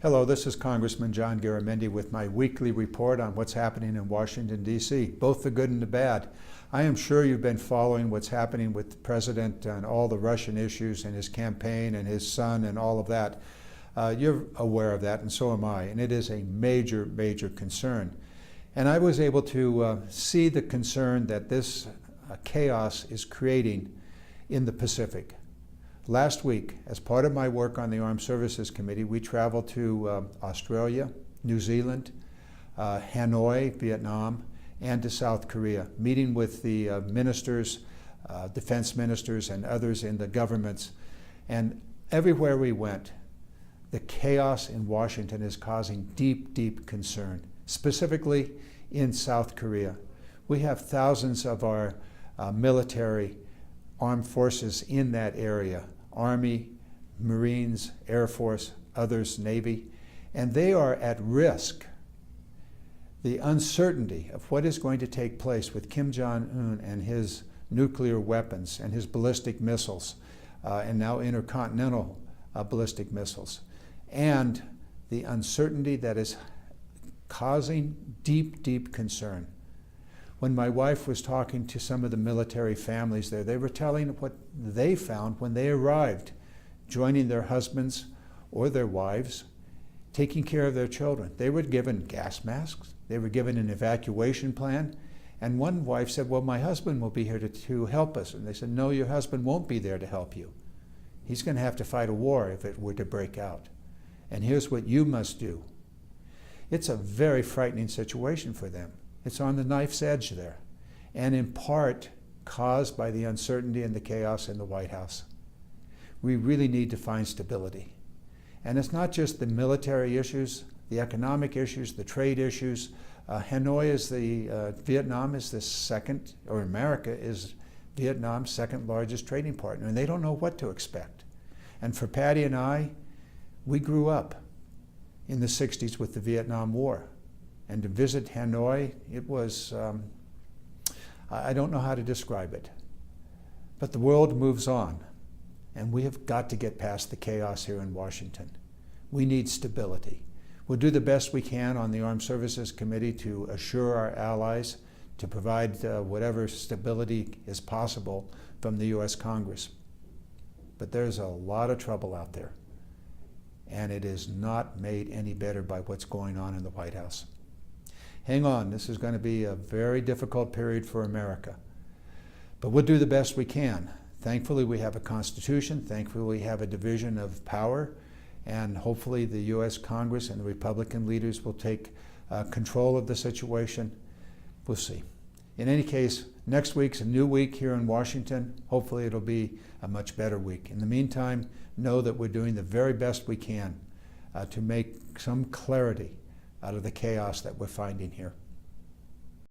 Hello, this is Congressman John Garamendi with my weekly report on what's happening in Washington, D.C., both the good and the bad. I am sure you've been following what's happening with the president and all the Russian issues and his campaign and his son and all of that. You're aware of that, and so am I, and it is a major, major concern. And I was able to see the concern that this chaos is creating in the Pacific. Last week, as part of my work on the Armed Services Committee, we traveled to Australia, New Zealand, Hanoi, Vietnam, and to South Korea, meeting with the ministers, defense ministers, and others in the governments. And everywhere we went, the chaos in Washington is causing deep, deep concern, specifically in South Korea. We have thousands of our military armed forces in that area, Army, Marines, Air Force, others, Navy, and they are at risk. The uncertainty of what is going to take place with Kim Jong-un and his nuclear weapons and his ballistic missiles, and now intercontinental ballistic missiles, and the uncertainty that is causing deep, deep concern. When my wife was talking to some of the military families there, they were telling what they found when they arrived, joining their husbands or their wives, taking care of their children. They were given gas masks, they were given an evacuation plan, and one wife said, well, my husband will be here to help us. And they said, no, your husband won't be there to help you. He's going to have to fight a war if it were to break out. And here's what you must do. It's a very frightening situation for them. It's on the knife's edge there, and in part caused by the uncertainty and the chaos in the White House. We really need to find stability. And it's not just the military issues, the economic issues, the trade issues. Hanoi is Vietnam is the second, or America is Vietnam's second largest trading partner, and they don't know what to expect. And for Patty and I, we grew up in the 60s with the Vietnam War. And to visit Hanoi, it was, I don't know how to describe it. But the world moves on, and we have got to get past the chaos here in Washington. We need stability. We'll do the best we can on the Armed Services Committee to assure our allies, to provide whatever stability is possible from the U.S. Congress. But there's a lot of trouble out there, and it is not made any better by what's going on in the White House. Hang on, this is going to be a very difficult period for America. But we'll do the best we can. Thankfully, we have a Constitution. Thankfully, we have a division of power. And hopefully, the U.S. Congress and the Republican leaders will take control of the situation. We'll see. In any case, next week's a new week here in Washington. Hopefully, it'll be a much better week. In the meantime, know that we're doing the very best we can to make some clarity out of the chaos that we're finding here.